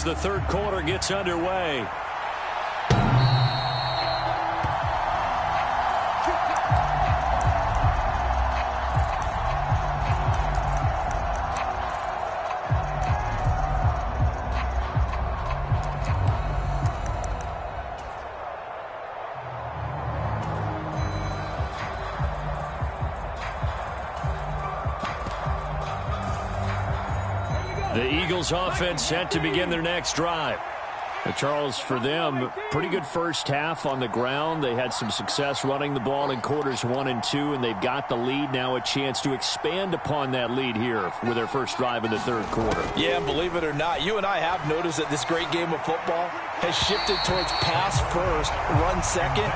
as the third quarter gets underway. The Eagles offense set to begin their next drive. Charles, for them, pretty good first half on the ground. They had some success running the ball in quarters 1 and 2, and they've got the lead. Now a chance to expand upon that lead here with their first drive in the third quarter. Yeah, and believe it or not, you and I have noticed that this great game of football has shifted towards pass first, run second.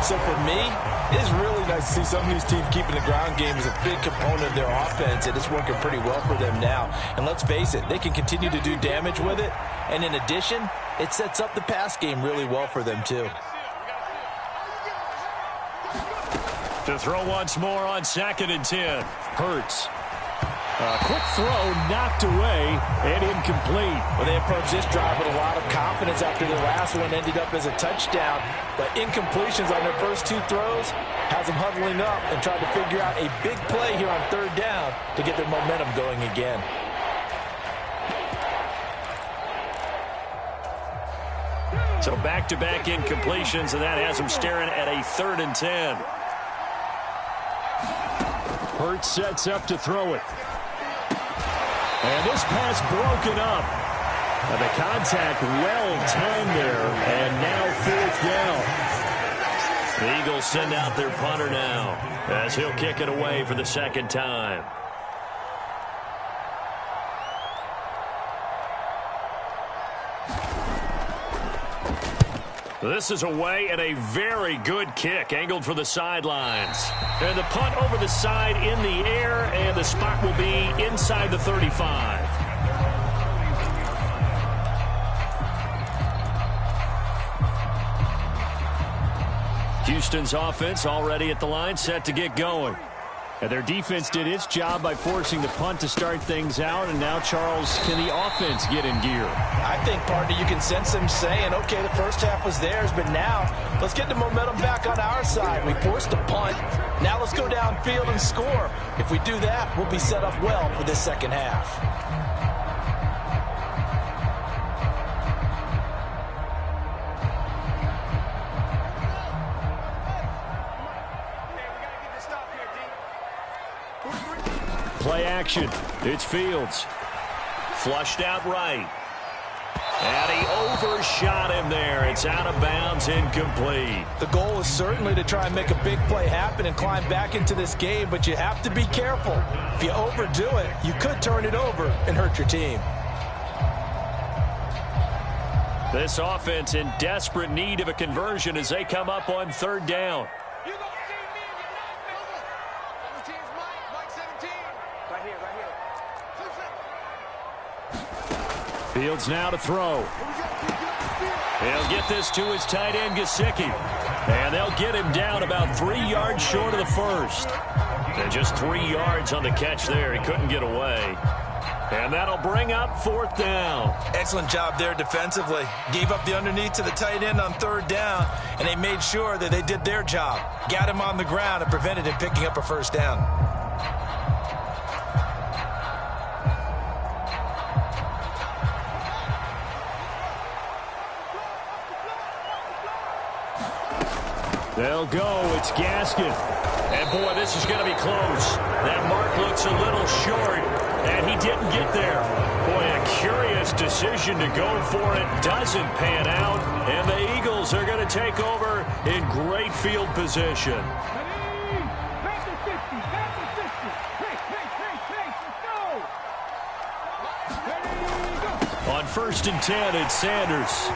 So for me, it is really nice to see some of these teams keeping the ground game as a big component of their offense, and it's working pretty well for them now. And let's face it, they can continue to do damage with it. And in addition, it sets up the pass game really well for them, too. To throw once more on 2nd and 10. Hurts. A quick throw knocked away and incomplete. Well, they approached this drive with a lot of confidence after their last one ended up as a touchdown. But incompletions on their first 2 throws has them huddling up and trying to figure out a big play here on 3rd down to get their momentum going again. So back-to-back incompletions, and that has them staring at a 3rd and 10. Hurts sets up to throw it. And this pass broken up. And the contact well timed there, and now 4th down. The Eagles send out their punter now as he'll kick it away for the 2nd time. This is away and a very good kick angled for the sidelines. And the punt over the side in the air, and the spot will be inside the 35. Houston's offense already at the line, set to get going. And their defense did its job by forcing the punt to start things out. And now, Charles, can the offense get in gear? I think, partner, you can sense them saying, okay, the first half was theirs, but now let's get the momentum back on our side. We forced a punt. Now let's go downfield and score. If we do that, we'll be set up well for this 2nd half. Play action. It's Fields. Flushed out right. And he overshot him there. It's out of bounds, incomplete. The goal is certainly to try and make a big play happen and climb back into this game, but you have to be careful. If you overdo it, you could turn it over and hurt your team. This offense in desperate need of a conversion as they come up on 3rd down. Fields now to throw. He'll get this to his tight end, Gesicki. And they'll get him down about 3 yards short of the first. And just 3 yards on the catch there. He couldn't get away. And that'll bring up 4th down. Excellent job there defensively. Gave up the underneath to the tight end on 3rd down, and they made sure that they did their job. Got him on the ground and prevented him picking up a 1st down. They'll go. It's Gaskin. And, boy, this is going to be close. That mark looks a little short, and he didn't get there. Boy, a curious decision to go for it. Doesn't pan out, and the Eagles are going to take over in great field position. On 1st and 10, it's Sanders.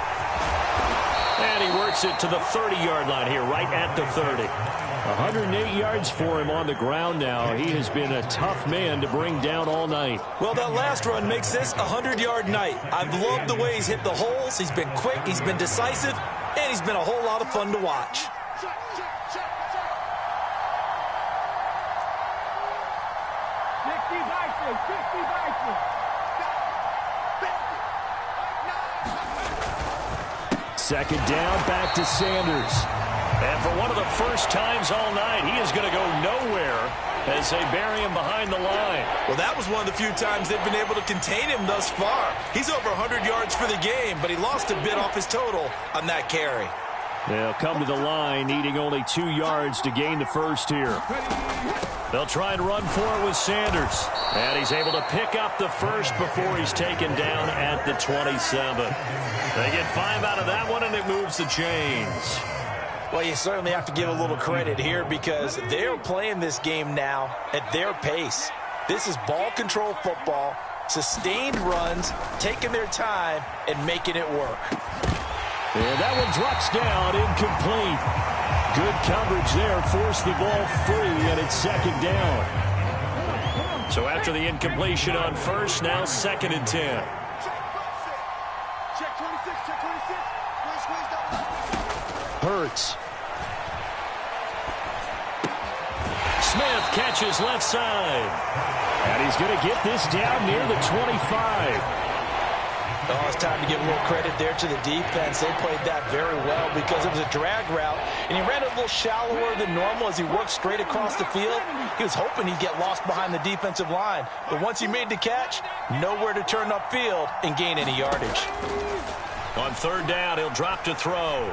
And he works it to the 30-yard line here, right at the 30. 108 yards for him on the ground now. He has been a tough man to bring down all night. Well, that last run makes this a 100-yard night. I've loved the way he's hit the holes. He's been quick, he's been decisive, and he's been a whole lot of fun to watch. Second down, back to Sanders. And for one of the first times all night, he is going to go nowhere as they bury him behind the line. Well, that was one of the few times they've been able to contain him thus far. He's over 100 yards for the game, but he lost a bit off his total on that carry. They'll come to the line, needing only 2 yards to gain the first here. They'll try and run for it with Sanders. And he's able to pick up the first before he's taken down at the 27. They get 5 out of that one, and it moves the chains. Well, you certainly have to give a little credit here because they're playing this game now at their pace. This is ball control football, sustained runs, taking their time, and making it work. And that one drops down, incomplete. Good coverage there, forced the ball free, and it's second down. So after the incompletion on first, now 2nd and 10. Hurts. Smith catches left side. And he's going to get this down near the 25. Oh, it's time to give a little credit there to the defense. They played that very well because it was a drag route, and he ran a little shallower than normal as he worked straight across the field. He was hoping he'd get lost behind the defensive line, but once he made the catch, nowhere to turn upfield and gain any yardage. On 3rd down, he'll drop to throw.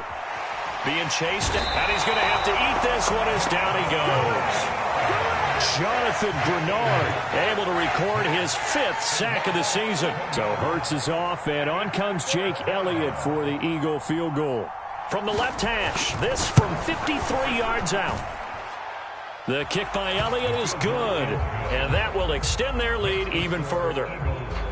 Being chased, and he's going to have to eat this one as down he goes. Jonathan Bernard able to record his 5th sack of the season. So Hurts is off, and on comes Jake Elliott for the Eagle field goal. From the left hash, this from 53 yards out. The kick by Elliott is good, and that will extend their lead even further.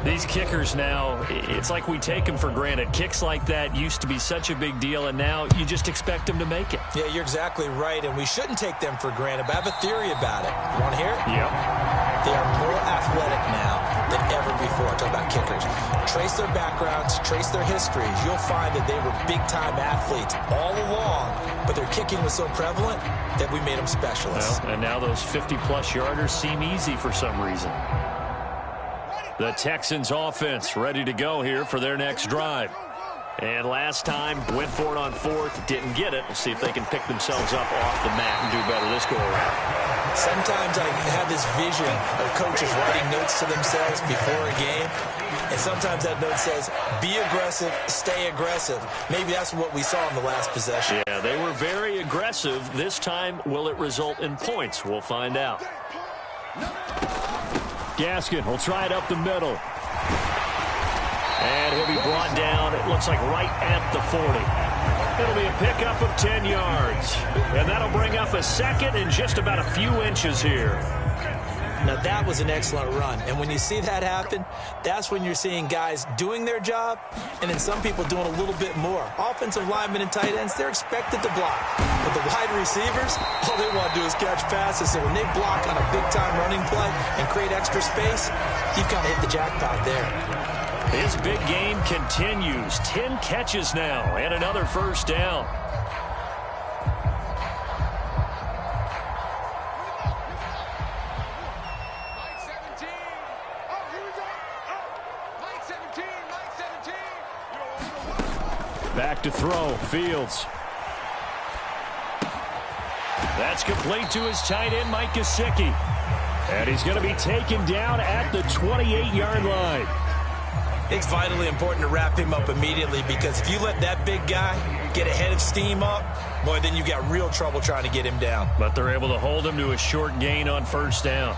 These kickers now, it's like we take them for granted. Kicks like that used to be such a big deal, and now you just expect them to make it. Yeah, you're exactly right, and we shouldn't take them for granted, but I have a theory about it. You want to hear it? Yep. They are more athletic now than ever before. Talk about kickers. Trace their backgrounds, trace their histories. You'll find that they were big-time athletes all along, but their kicking was so prevalent that we made them specialists. Well, and now those 50-plus yarders seem easy for some reason. The Texans offense ready to go here for their next drive. And last time, went for it on 4th, didn't get it. We'll see if they can pick themselves up off the mat and do better this go-around. Sometimes I have this vision of coaches writing notes to themselves before a game, and sometimes that note says, be aggressive, stay aggressive. Maybe that's what we saw in the last possession. Yeah, they were very aggressive. This time, will it result in points? We'll find out. Gaskin will try it up the middle. And he'll be brought down, it looks like right at the 40. It'll be a pickup of 10 yards. And that'll bring up a 2nd and just about a few inches here. Now, that was an excellent run. And when you see that happen, that's when you're seeing guys doing their job and then some people doing a little bit more. Offensive linemen and tight ends, they're expected to block. But the wide receivers, all they want to do is catch passes. So when they block on a big-time running play and create extra space, you've got to hit the jackpot there. His big game continues. 10 catches now and another first down. Back to throw, Fields. That's complete to his tight end, Mike Gesicki. And he's going to be taken down at the 28-yard line. It's vitally important to wrap him up immediately because if you let that big guy get a head of steam up, boy, then you got real trouble trying to get him down. But they're able to hold him to a short gain on first down.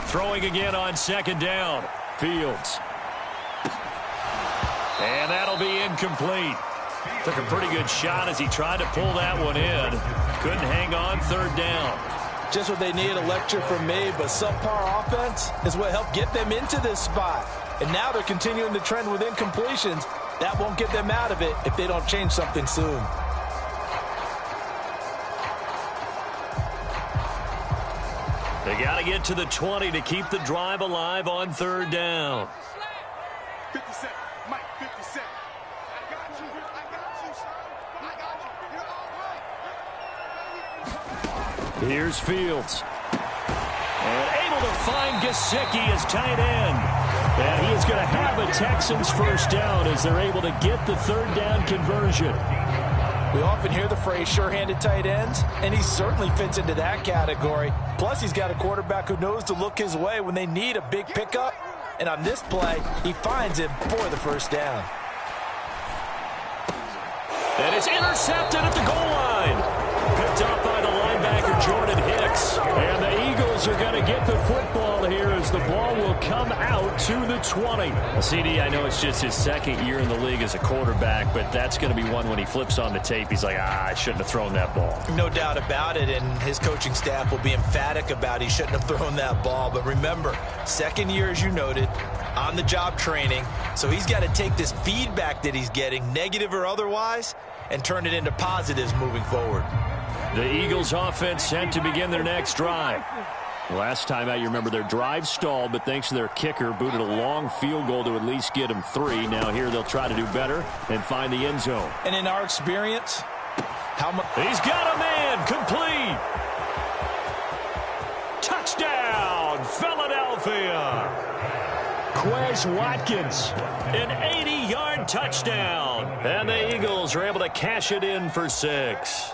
Throwing again on 2nd down. Fields. And that'll be incomplete. Took a pretty good shot as he tried to pull that one in. Couldn't hang on 3rd down. Just what they need, a lecture from me, but subpar offense is what helped get them into this spot. And now they're continuing the trend with incompletions. That won't get them out of it if they don't change something soon. They got to get to the 20 to keep the drive alive on 3rd down. 57, Mike, 57. I got you, son. I got you. Here's Fields. And able to find Gesicki as tight end. And he is going to have a Texans first down as they're able to get the third down conversion. We often hear the phrase sure-handed tight ends, and he certainly fits into that category. Plus, he's got a quarterback who knows to look his way when they need a big pickup. And on this play, he finds him for the first down. And it's intercepted at the goal line. Picked up by the linebacker, Jordan Hicks. And the Eagles are going to get the football here as the ball will come out to the 20. Well, CD, I know it's just his second year in the league as a quarterback, but that's going to be one when he flips on the tape. He's like, I shouldn't have thrown that ball. No doubt about it, and his coaching staff will be emphatic about he shouldn't have thrown that ball. But remember, second year, as you noted, on-the-job training. So he's got to take this feedback that he's getting, negative or otherwise, and turn it into positives moving forward. The Eagles offense set to begin their next drive. Last time out, you remember their drive stalled, but thanks to their kicker, booted a long field goal to at least get them 3. Now here they'll try to do better and find the end zone. And in our experience, he's got a man, complete. Touchdown, Philadelphia. Quez Watkins, an 80-yard touchdown. And the Eagles are able to cash it in for 6.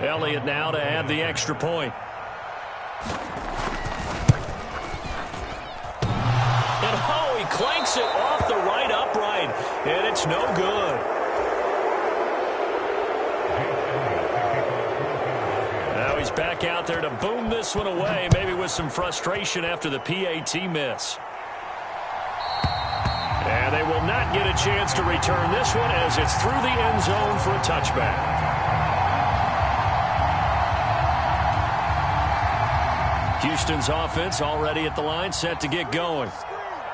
Elliott now to add the extra point. And he clanks it off the right upright, and it's no good. Now he's back out there to boom this one away, maybe with some frustration after the PAT miss. And they will not get a chance to return this one as it's through the end zone for a touchback. Houston's offense already at the line, set to get going.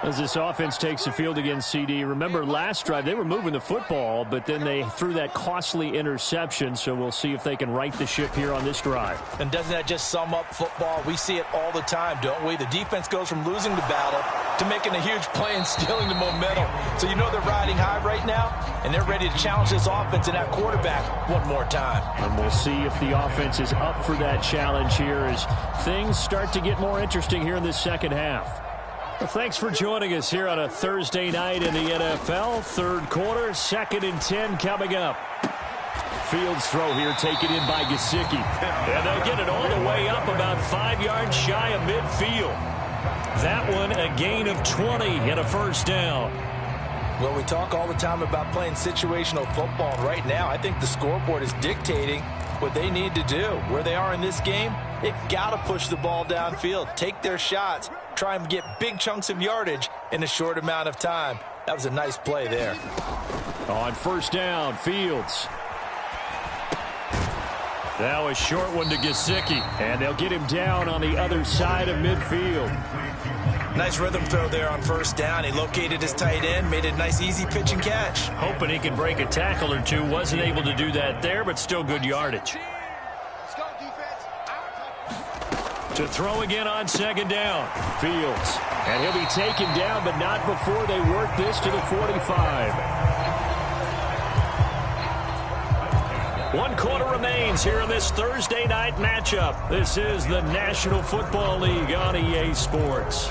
As this offense takes the field against CD, remember last drive they were moving the football, but then they threw that costly interception, so we'll see if they can right the ship here on this drive. And doesn't that just sum up football? We see it all the time, don't we? The defense goes from losing the battle to making a huge play and stealing the momentum. So you know they're riding high right now, and they're ready to challenge this offense and that quarterback one more time. And we'll see if the offense is up for that challenge here as things start to get more interesting here in this second half. Well, thanks for joining us here on a Thursday night in the NFL. Third quarter, 2nd and 10 coming up. Fields throw here taken in by Gesicki. And they'll get it all the way up about 5 yards shy of midfield. That one a gain of 20 and a first down. Well, we talk all the time about playing situational football. Right now, I think the scoreboard is dictating what they need to do. Where they are in this game, they've got to push the ball downfield, take their shots, try and get big chunks of yardage in a short amount of time. That was a nice play there. On first down, Fields. Now a short one to Gesicki, and they'll get him down on the other side of midfield. Nice rhythm throw there on first down. He located his tight end, made a nice easy pitch and catch. Hoping he can break a tackle or two. Wasn't able to do that there, but still good yardage. To throw again on second down. Fields. And he'll be taken down, but not before they work this to the 45. 1 quarter remains here in this Thursday night matchup. This is the National Football League on EA Sports.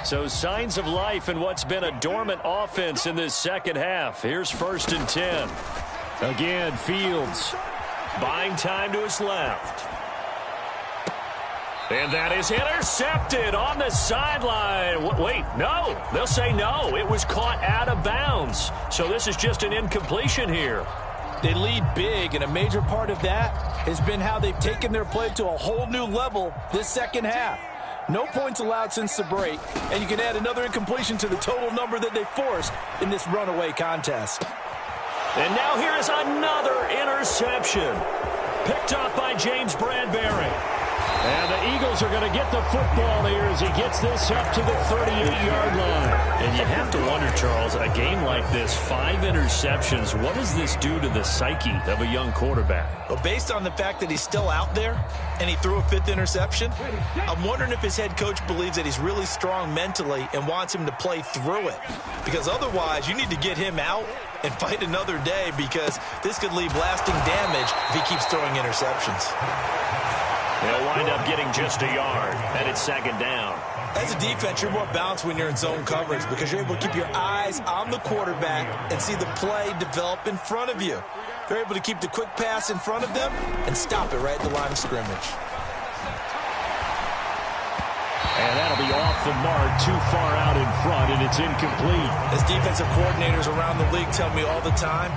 So signs of life in what's been a dormant offense in this second half. Here's 1st and 10. Again, Fields buying time to his left. And that is intercepted on the sideline. Wait, no. They'll say no. It was caught out of bounds. So this is just an incompletion here. They lead big, and a major part of that has been how they've taken their play to a whole new level this second half. No points allowed since the break, and you can add another incompletion to the total number that they forced in this runaway contest. And now here is another interception. Picked up by James Bradbury. And the Eagles are going to get the football here as he gets this up to the 38-yard line. And you have to wonder, Charles, a game like this, 5 interceptions, what does this do to the psyche of a young quarterback? Well, based on the fact that he's still out there and he threw a 5th interception, I'm wondering if his head coach believes that he's really strong mentally and wants him to play through it. Because otherwise, you need to get him out and fight another day, because this could leave lasting damage if he keeps throwing interceptions. They'll wind up getting just a yard, and it's 2nd down. As a defense, you're more balanced when you're in zone coverage because you're able to keep your eyes on the quarterback and see the play develop in front of you. You're able to keep the quick pass in front of them and stop it right at the line of scrimmage. And that'll be off the mark, too far out in front, and it's incomplete. As defensive coordinators around the league tell me all the time,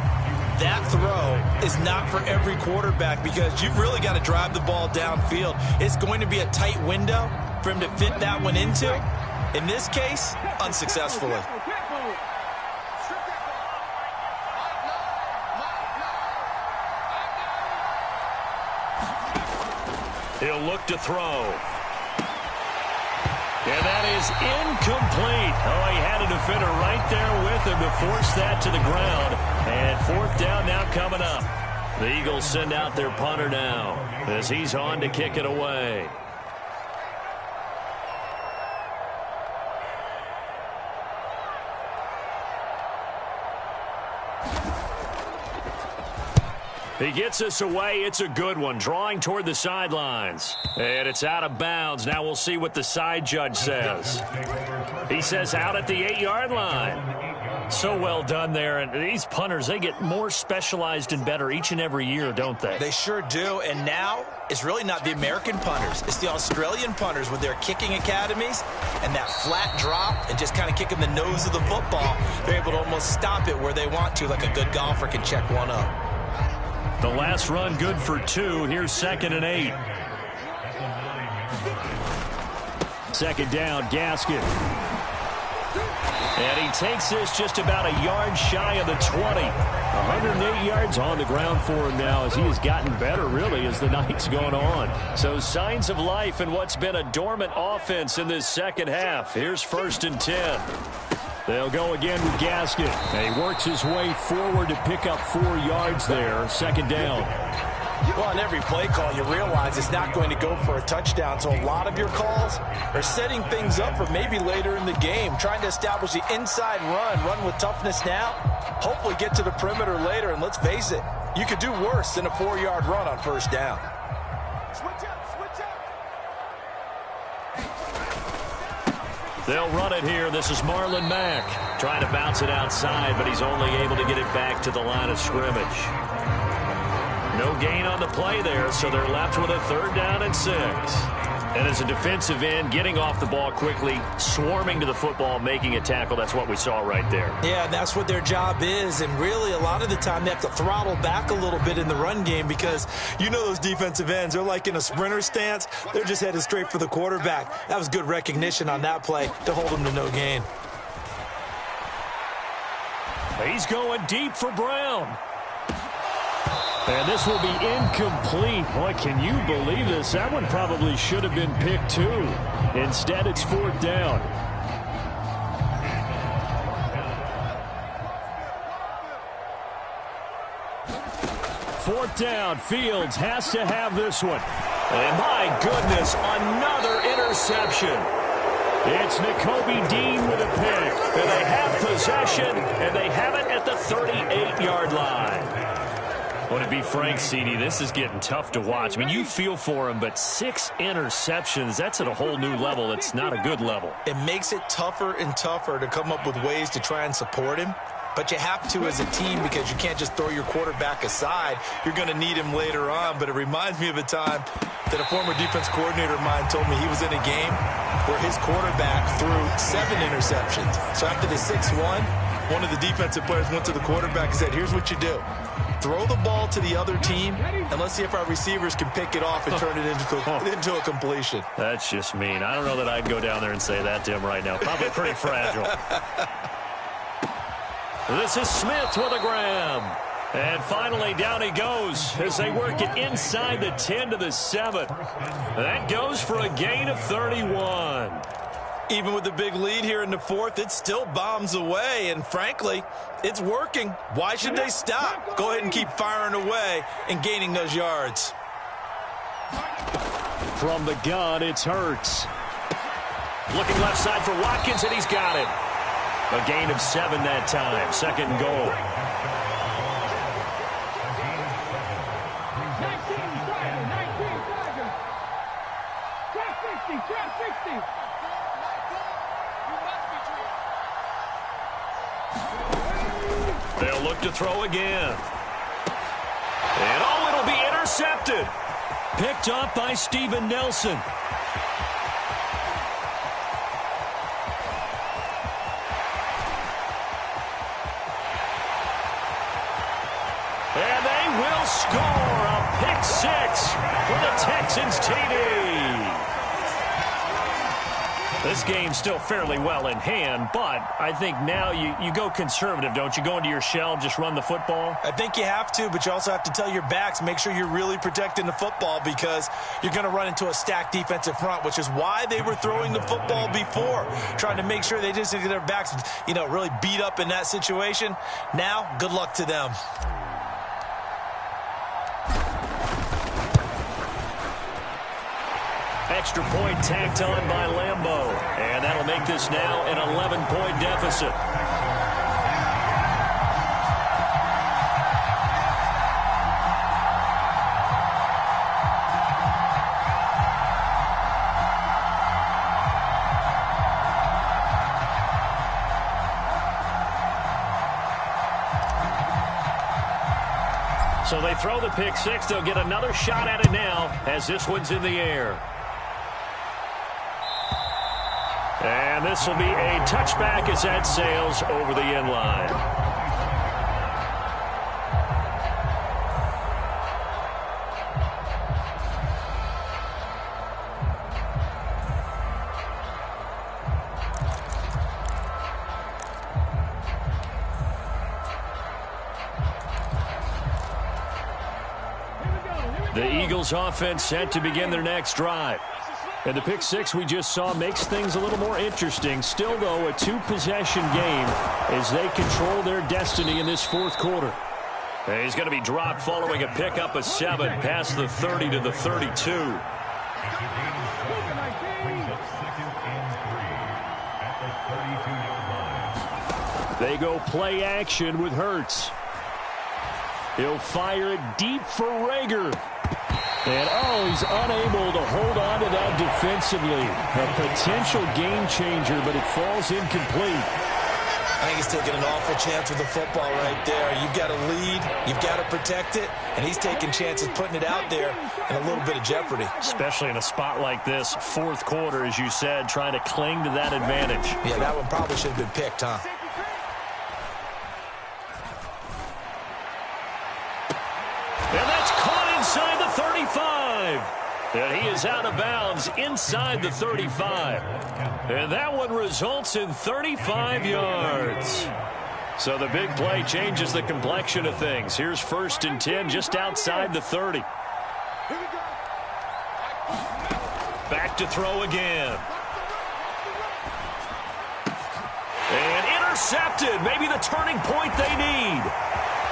that throw is not for every quarterback because you've really got to drive the ball downfield. It's going to be a tight window for him to fit that one into. In this case, unsuccessfully. He'll look to throw. And that is incomplete. Oh, he had a defender right there with him to force that to the ground. And 4th down now coming up. The Eagles send out their punter now as he's on to kick it away. He gets us away. It's a good one. Drawing toward the sidelines. And it's out of bounds. Now we'll see what the side judge says. He says out at the 8-yard line. So well done there. And these punters, they get more specialized and better each and every year, don't they? They sure do. And now it's really not the American punters. It's the Australian punters with their kicking academies and that flat drop and just kind of kicking the nose of the football. They're able to almost stop it where they want to, like a good golfer can check one up. The last run good for 2. Here's 2nd and 8. 2nd down, Gaskin. And he takes this just about a yard shy of the 20. 108 yards on the ground for him now as he has gotten better, really, as the night's gone on. So signs of life in what's been a dormant offense in this second half. Here's 1st and 10. They'll go again with Gaskin. And he works his way forward to pick up 4 yards there. 2nd down. Well, on every play call, you realize it's not going to go for a touchdown. So a lot of your calls are setting things up for maybe later in the game, trying to establish the inside run with toughness now, hopefully get to the perimeter later. And let's face it, you could do worse than a 4-yard run on 1st down. They'll run it here. This is Marlon Mack trying to bounce it outside, but he's only able to get it back to the line of scrimmage. No gain on the play there, so they're left with a 3rd down and 6. And as a defensive end, getting off the ball quickly, swarming to the football, making a tackle, that's what we saw right there. Yeah, that's what their job is. And really, a lot of the time, they have to throttle back a little bit in the run game because you know those defensive ends, they're like in a sprinter stance. They're just headed straight for the quarterback. That was good recognition on that play to hold them to no gain. He's going deep for Brown. And this will be incomplete. Boy, can you believe this? That one probably should have been picked too. Instead, it's 4th down. Fourth down, Fields has to have this one. And my goodness, another interception. It's Nakobe Dean with a pick. And they have possession, and they have it at the 38-yard line. Well, to be frank, CD, this is getting tough to watch. I mean, you feel for him, but 6 interceptions, that's at a whole new level. It's not a good level. It makes it tougher and tougher to come up with ways to try and support him. But you have to as a team because you can't just throw your quarterback aside. You're going to need him later on. But it reminds me of a time that a former defense coordinator of mine told me he was in a game where his quarterback threw 7 interceptions. So after the 6-1, one of the defensive players went to the quarterback and said, here's what you do. Throw the ball to the other team, and let's see if our receivers can pick it off and turn it into a completion. That's just mean. I don't know that I'd go down there and say that to him right now. Probably pretty fragile. This is Smith with a grab. And finally, down he goes as they work it inside the 10 to the 7. That goes for a gain of 31. Even with the big lead here in the fourth, it still bombs away, and frankly, it's working. Why should they stop? Go ahead and keep firing away and gaining those yards. From the gun, it's Hurts. Looking left side for Watkins, and he's got it. A gain of 7 that time. Second and goal. They'll look to throw again. And oh, it'll be intercepted. Picked up by Steven Nelson. And they will score a pick six for the Texans TD. This game's still fairly well in hand, but I think now you go conservative, don't you? Go into your shell, just run the football? I think you have to, but you also have to tell your backs, make sure you're really protecting the football because you're going to run into a stacked defensive front, which is why they were throwing the football before, trying to make sure they just get their backs, really beat up in that situation. Now, good luck to them. Extra point tacked on by Lambeau. And that'll make this now an 11-point deficit. So they throw the pick six. They'll get another shot at it now as this one's in the air. And this will be a touchback as that sails over the end line. The Eagles offense set to begin their next drive. And the pick six we just saw makes things a little more interesting. Still, though, a two-possession game as they control their destiny in this fourth quarter. And he's going to be dropped following a pickup of 7 past the 30 to the 32. They go play action with Hurts. He'll fire it deep for Rager. And, he's unable to hold on to that defensively. A potential game changer, but it falls incomplete. I think he's taking an awful chance with the football right there. You've got to lead, you've got to protect it, and he's taking chances putting it out there in a little bit of jeopardy. Especially in a spot like this, fourth quarter, as you said, trying to cling to that advantage. Yeah, that one probably should have been picked, huh? And that's caught inside the 35. And he is out of bounds inside the 35. And that one results in 35 yards. So the big play changes the complexion of things. Here's 1st and 10 just outside the 30. Back to throw again. And intercepted. Maybe the turning point they need.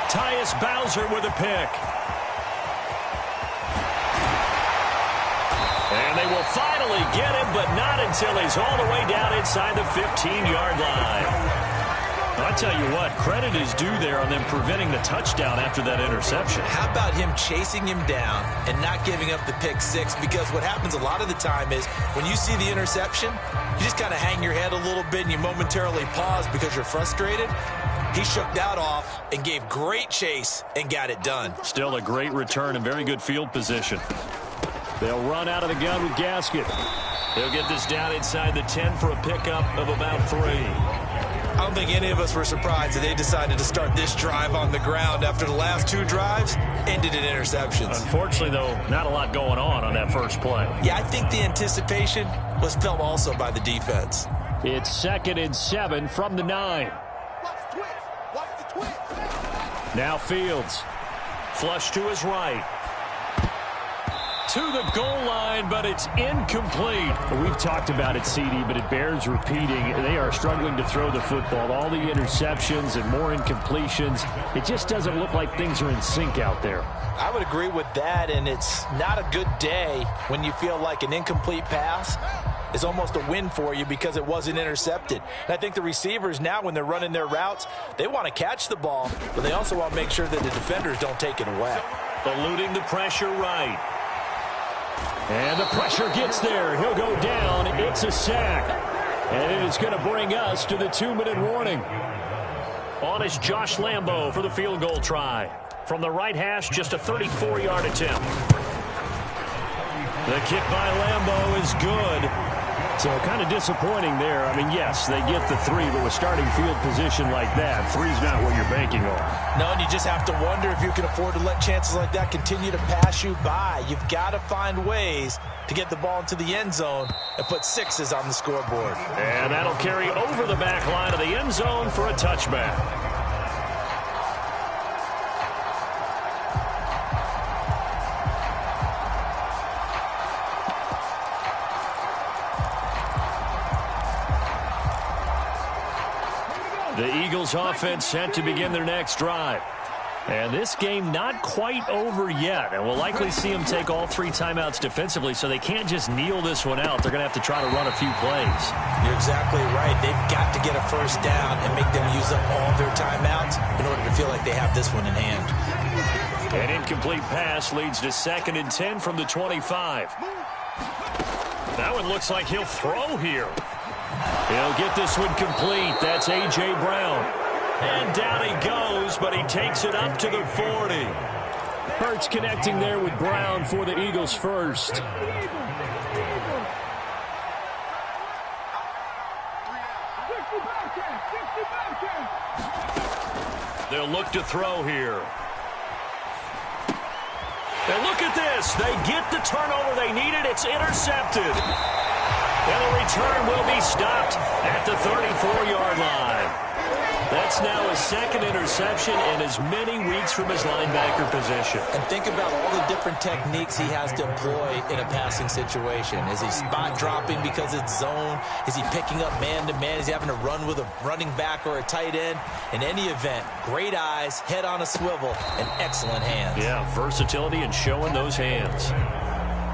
Tyus Bowser with a pick. And they will finally get him, but not until he's all the way down inside the 15-yard line. I'll tell you what, credit is due there on them preventing the touchdown after that interception. How about him chasing him down and not giving up the pick six? Because what happens a lot of the time is when you see the interception, you just kind of hang your head a little bit and you momentarily pause because you're frustrated. He shook that off and gave great chase and got it done. Still a great return and very good field position. They'll run out of the gun with Gasket. They'll get this down inside the 10 for a pickup of about 3. I don't think any of us were surprised that they decided to start this drive on the ground after the last 2 drives ended in interceptions. Unfortunately, though, not a lot going on that first play. Yeah, I think the anticipation was felt also by the defense. It's 2nd and 7 from the 9. Now Fields. Flush to his right. to the goal line, but it's incomplete. We've talked about it, CD, but it bears repeating. They are struggling to throw the football. All the interceptions and more incompletions. It just doesn't look like things are in sync out there. I would agree with that, and it's not a good day when you feel like an incomplete pass is almost a win for you because it wasn't intercepted. And I think the receivers now, when they're running their routes, they want to catch the ball, but they also want to make sure that the defenders don't take it away. Eluding the pressure right. And the pressure gets there. He'll go down. It's a sack. And it is going to bring us to the 2-minute warning. On is Josh Lambo for the field goal try. From the right hash, just a 34-yard attempt. The kick by Lambo is good. So kind of disappointing there. I mean, yes, they get the 3, but with starting field position like that, 3's not what you're banking on. No, and you just have to wonder if you can afford to let chances like that continue to pass you by. You've got to find ways to get the ball into the end zone and put 6s on the scoreboard. And that'll carry over the back line of the end zone for a touchback. The Eagles offense set to begin their next drive. And this game not quite over yet. And we'll likely see them take all 3 timeouts defensively, so they can't just kneel this one out. They're going to have to try to run a few plays. You're exactly right. They've got to get a first down and make them use up all their timeouts in order to feel like they have this one in hand. An incomplete pass leads to 2nd and 10 from the 25. That one looks like he'll throw here. He'll get this one complete. That's A.J. Brown. And down he goes, but he takes it up to the 40. Hurts connecting there with Brown for the Eagles first. They'll look to throw here. And look at this. They get the turnover they needed. It's intercepted. And the return will be stopped at the 34-yard line. That's now his 2nd interception in as many weeks from his linebacker position. And think about all the different techniques he has to employ in a passing situation. Is he spot dropping because it's zone? Is he picking up man-to-man? Is he having to run with a running back or a tight end? In any event, great eyes, head on a swivel, and excellent hands. Yeah, versatility and showing those hands.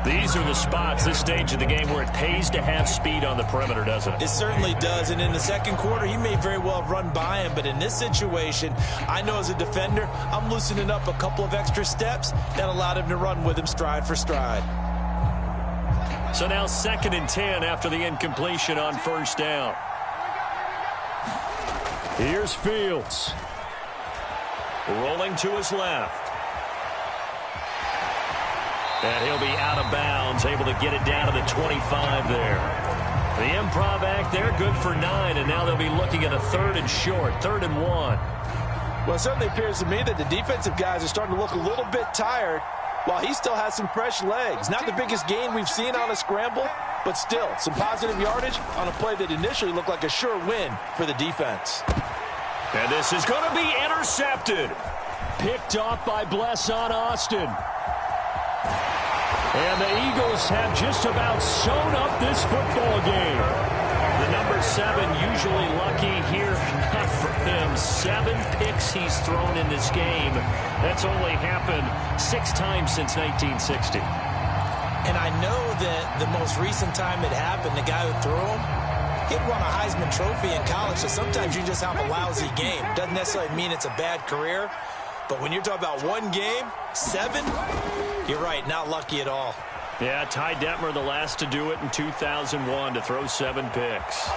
These are the spots, this stage of the game, where it pays to have speed on the perimeter, doesn't it? It certainly does, and in the second quarter, he may very well have run by him, but in this situation, I know as a defender, I'm loosening up a couple of extra steps that allowed him to run with him stride for stride. So now 2nd and 10 after the incompletion on first down. Here's Fields. Rolling to his left. And he'll be out of bounds, able to get it down to the 25 there. The improv act there, good for 9, and now they'll be looking at a 3rd and short, 3rd and 1. Well, it certainly appears to me that the defensive guys are starting to look a little bit tired while he still has some fresh legs. Not the biggest gain we've seen on a scramble, but still some positive yardage on a play that initially looked like a sure win for the defense. And this is going to be intercepted. Picked off by Blesson Austin. And the Eagles have just about sewn up this football game. The number 7 usually lucky here. Not for him. 7 picks he's thrown in this game. That's only happened 6 times since 1960. And I know that the most recent time it happened, the guy who threw him, he'd won a Heisman Trophy in college, so sometimes you just have a lousy game. Doesn't necessarily mean it's a bad career. But when you're talking about one game, 7, you're right, not lucky at all. Yeah, Ty Detmer, the last to do it in 2001, to throw 7 picks.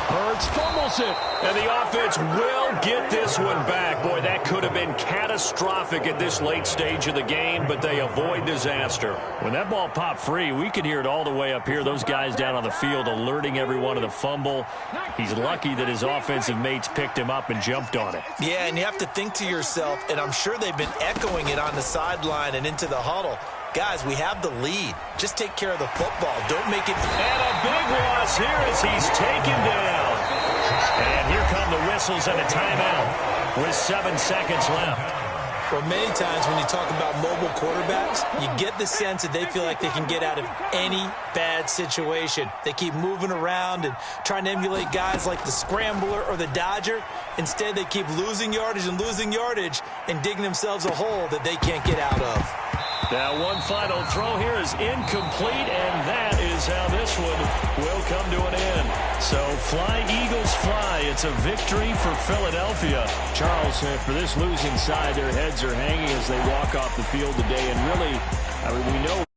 Hurts fumbles it, and the offense will get this one back. Boy, that could have been catastrophic at this late stage of the game, but they avoid disaster. When that ball popped free, we could hear it all the way up here. Those guys down on the field alerting everyone of the fumble. He's lucky that his offensive mates picked him up and jumped on it. Yeah, and you have to think to yourself, and I'm sure they've been echoing it on the sideline and into the huddle. Guys, we have the lead. Just take care of the football. Don't make it. And a big loss here as he's taken down. And here come the whistles and a timeout with 7 seconds left. Well, many times when you talk about mobile quarterbacks, you get the sense that they feel like they can get out of any bad situation. They keep moving around and trying to emulate guys like the Scrambler or the Dodger. Instead, they keep losing yardage and digging themselves a hole that they can't get out of. Now, one final throw here is incomplete, and that is how this one will come to an end. So, fly, Eagles, fly. It's a victory for Philadelphia. Charles, for this losing side, their heads are hanging as they walk off the field today, and really, I mean, we know